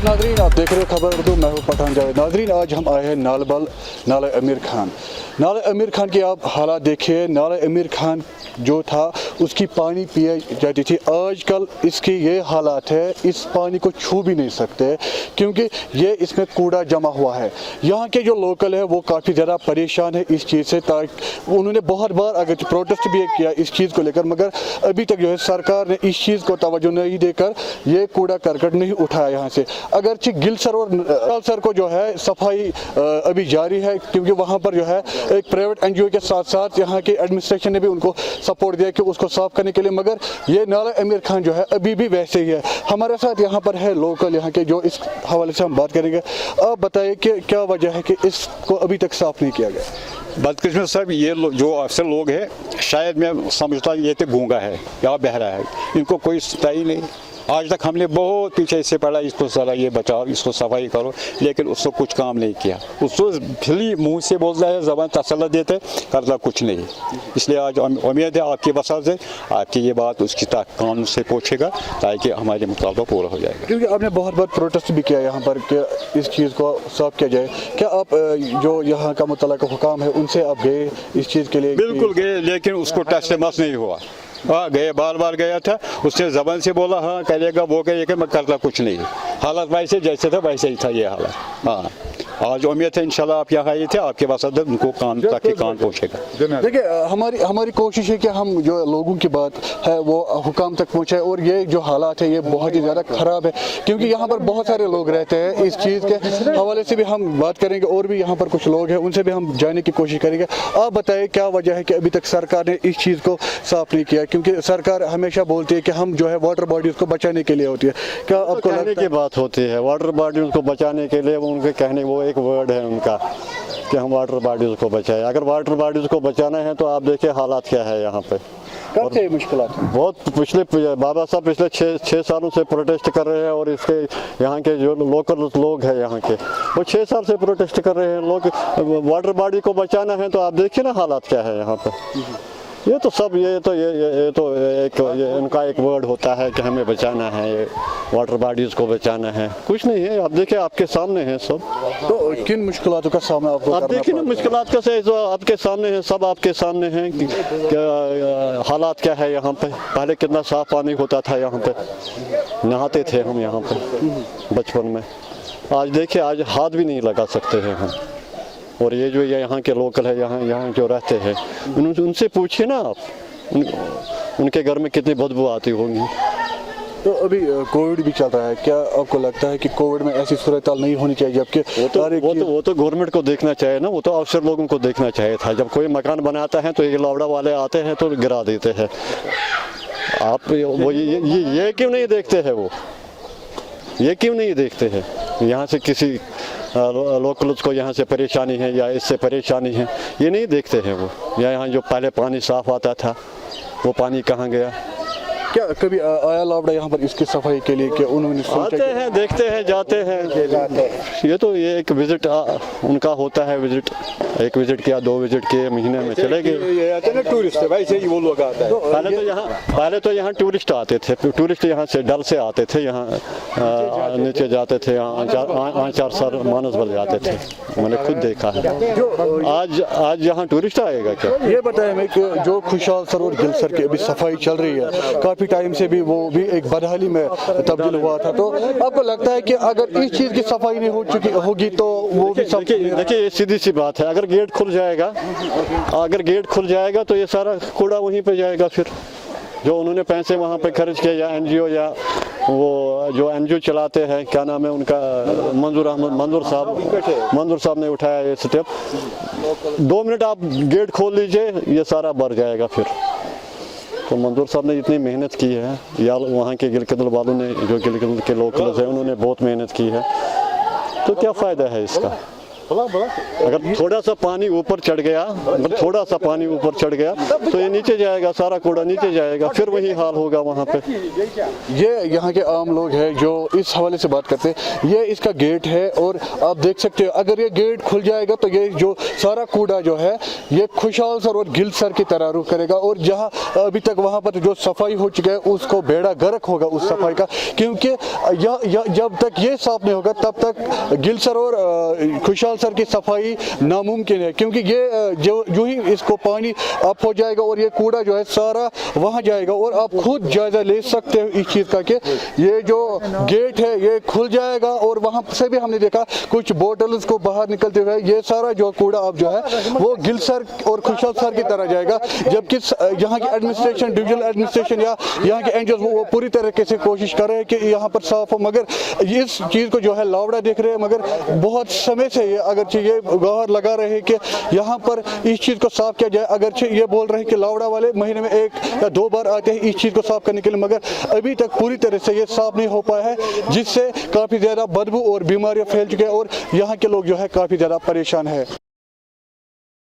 नमस्कार नाजरीन, आप देख रहे हैं खबर उर्दू। मैं हूं पठान जावेद। नाजरीन, आज हम आए हैं नालबल नाला अमीर खान। नाला अमीर खान के आप हालात देखिए। नाला अमीर खान जो था उसकी पानी पिए जाती थी, आजकल इसकी ये हालात है, इस पानी को छू भी नहीं सकते क्योंकि ये इसमें कूड़ा जमा हुआ है। यहाँ के जो लोकल है वो काफ़ी ज़्यादा परेशान है इस चीज़ से। उन्होंने बहुत बार अगर प्रोटेस्ट भी किया इस चीज़ को लेकर, मगर अभी तक जो है सरकार ने इस चीज़ को तवज्जो नहीं देकर ये कूड़ा करकट नहीं उठाया यहाँ से। अगरचे गिल सर और नाल सर को जो है सफाई अभी जारी है क्योंकि वहाँ पर जो है एक प्राइवेट एनजीओ के साथ साथ यहाँ के एडमिनिस्ट्रेशन ने भी उनको सपोर्ट दिया कि उसको साफ करने के लिए, मगर ये नाला अमीर खान जो है अभी भी वैसे ही है। हमारे साथ यहाँ पर है लोकल यहाँ के, जो इस हवाले से हम बात करेंगे। आप बताइए कि क्या वजह है कि इसको अभी तक साफ नहीं किया गया? बदकिस्मत साहब, ये जो अक्सर लोग हैं, शायद मैं समझता ये तो गूंगा है या बहरा है, इनको कोई सुनता ही नहीं। आज तक हमने बहुत पीछे इससे पड़ा, इसको सारा ये बचाओ, इसको सफाई करो, लेकिन उसको कुछ काम नहीं किया। उसको फिली मुंह से बोलता है, ज़बान तसल्ली देते, करता कुछ नहीं। इसलिए आज उम्मीद है आपकी वसात से आपकी ये बात उसकी कानून से पहुँचेगा ताकि हमारे मुताबिक पूरा हो जाएगा। क्योंकि आपने बहुत बार प्रोटेस्ट भी किया यहाँ पर कि इस चीज़ को साफ किया जाए। क्या आप जो यहाँ का मुतल्लिक़ हुकाम है उनसे आप गए इस चीज़ के लिए? बिल्कुल गए, लेकिन उसको टच मस नहीं हुआ। हाँ गए, बार बार गया था, उसने ज़बान से बोला हाँ करेगा वो करेगा, मैं करता कुछ नहीं। हालत वैसे जैसे था वैसे ही था ये हालत। हाँ, आज उम्मीद है इंशाल्लाह आप यहाँ आए थे, आपके पास उनको काम ताकि काम पहुँचेगा। देखिए, हमारी कोशिश है कि हम जो लोगों की बात है वो हुकाम तक पहुँचाए, और ये जो हालात है ये बहुत ही ज़्यादा ख़राब है क्योंकि यहाँ पर बहुत सारे लोग रहते हैं। इस चीज़ के हवाले से भी हम बात करेंगे, और भी यहाँ पर कुछ लोग हैं उनसे भी हम जानने की कोशिश करेंगे। आप बताइए क्या वजह है कि अभी तक सरकार ने इस चीज़ को साफ नहीं किया? क्योंकि सरकार हमेशा बोलती है कि हम जो है वाटर बॉडीज़ को बचाने के लिए होती है। क्या आपको कहने की बात होती है वाटर बॉडीज़ को बचाने के लिए? उनके कहने वो एक वर्ड है उनका कि हम वाटर बॉडीज़ को बचाएं। अगर वाटर बॉडीज़ को बचाना है तो आप देखिए हालात क्या है यहाँ पे। कब से मुश्किलात? बहुत पिछले बाबा साहब पिछले 6 सालों से प्रोटेस्ट कर रहे हैं, और इसके यहाँ के जो लोकल लोग हैं यहाँ के वो 6 साल से प्रोटेस्ट कर रहे हैं। लोग वाटर बॉडी को बचाना है तो आप देखिए ना हालात क्या है यहाँ पे। ये तो सब ये एक उनका एक वर्ड होता है कि हमें बचाना है, ये वाटर बॉडीज़ को बचाना है। कुछ नहीं है, आप देखिए आपके सामने है सब। तो किन मुश्किलातों का सामना आपको आप देखिए ना मुश्किलात का से जो आपके सामने है, सब आपके सामने हैं कि हालात क्या है यहाँ पे। पहले कितना साफ पानी होता था यहाँ पे, नहाते थे हम यहाँ पे बचपन में। आज देखिए आज हाथ भी नहीं लगा सकते हैं हम। और ये जो यहाँ के लोकल है, यहाँ जो रहते हैं, उनसे पूछिए ना आप, उनके घर में कितनी बदबू आती होंगी। तो अभी कोविड भी चल रहा है, क्या आपको लगता है कि कोविड में ऐसी सूरत नहीं होनी चाहिए? जबकि वो तो गवर्नमेंट को देखना चाहिए ना, वो तो अफसर लोगों को देखना चाहिए था। जब कोई मकान बनाता है तो ये लावड़ा वाले आते हैं तो गिरा देते हैं। आप वो ये क्यों नहीं देखते हैं? वो ये क्यों नहीं देखते हैं? यहाँ से किसी लोकल्स को यहाँ से परेशानी है या इससे परेशानी है, ये नहीं देखते हैं वो। या यहाँ जो पहले पानी साफ आता था वो पानी कहाँ गया? क्या कभी आया लावड़ा यहाँ पर इसकी सफाई के लिए? कि उन्होंने आते हैं, देखते हैं, जाते हैं। ये तो ये एक विजिट उनका होता है, विजिट एक विजिट किया, 2 विजिट किए, महीने में चले गए। टूरिस्ट वैसे ही वो लोग आते हैं। पहले तो यहाँ टूरिस्ट आते थे, टूरिस्ट यहाँ से डल से आते थे, यहाँ नीचे जाते थे, आंचार सर मानसबल जाते थे। मैंने खुद देखा है। आज यहाँ टूरिस्ट आएगा क्या? ये बताएं हमें कि जो खुशहाल सर और गिल सर की अभी सफाई चल रही है, काफी टाइम से भी वो भी एक बदहाली में तब्दील हुआ था, तो आपको लगता है कि अगर इस चीज की सफाई नहीं हो चुकी होगी तो वो भी सब? देखिए सीधी सी बात है, अगर गेट खुल जाएगा तो ये सारा कूड़ा वहीं पे जाएगा। फिर जो उन्होंने पैसे वहाँ पे खर्च किए, या एनजीओ या वो जो एनजीओ चलाते हैं, क्या नाम है उनका, मंजूर साहब ने उठाया ये स्टेप। 2 मिनट आप गेट खोल लीजिए, ये सारा भर जाएगा। फिर तो मंजूर साहब ने इतनी मेहनत की है, या वहाँ के गिलगित वालों ने, जो गिलगित के लोकल्स हैं, उन्होंने बहुत मेहनत की है, तो क्या फ़ायदा है इसका? अगर थोड़ा सा पानी ऊपर चढ़ गया, अगर थोड़ा सा पानी ऊपर चढ़ गया तो ये नीचे जाएगा, सारा कूड़ा नीचे जाएगा, फिर वही हाल होगा वहाँ पे। ये यहाँ के आम लोग हैं जो इस हवाले से बात करते हैं। ये इसका गेट है और आप देख सकते हो अगर ये गेट खुल जाएगा तो ये जो सारा कूड़ा जो है ये खुशहाल सर और गिल सर की तरह रुख करेगा, और जहाँ अभी तक वहाँ पर जो सफाई हो चुका है उसको बेड़ा गर्क होगा उस सफाई का, क्योंकि जब तक ये साफ नहीं होगा तब तक गिल सर और खुशहाल सर की सफाई नामुमकिन है, क्योंकि ये जो ही इसको पानी अप हो जाएगा और ये कूड़ा जो है सारा वहाँ जाएगा। और आप खुद जायजा ले सकते हो इस चीज़ का कि ये जो गेट है ये खुल जाएगा और वहाँ से भी हमने देखा कुछ बोतल्स को बाहर निकलते हुए ये सारा जो कूड़ा अब जो है वो गिल सर और खुशहाल सर की तरह जाएगा, जबकि यहाँ की एडमिनिस्ट्रेशन, डिविजनल एडमिनिस्ट्रेशन या यहाँ के एनजीओ वो पूरी तरीके से कोशिश कर रहे हैं कि यहाँ पर साफ हो, मगर इस चीज़ को जो है लावड़ा देख रहे हैं। मगर बहुत समय से ये अगर ये गौर लगा रहे हैं कि यहाँ पर इस चीज़ को साफ किया जाए, अगर ये बोल रहे हैं कि लावड़ा वाले महीने में 1 या 2 बार आते हैं इस चीज़ को साफ करने के लिए, मगर अभी तक पूरी तरह से ये साफ नहीं हो पाया है, जिससे काफ़ी ज़्यादा बदबू और बीमारियाँ फैल चुकी है और यहाँ के लोग जो है काफ़ी ज़्यादा परेशान है।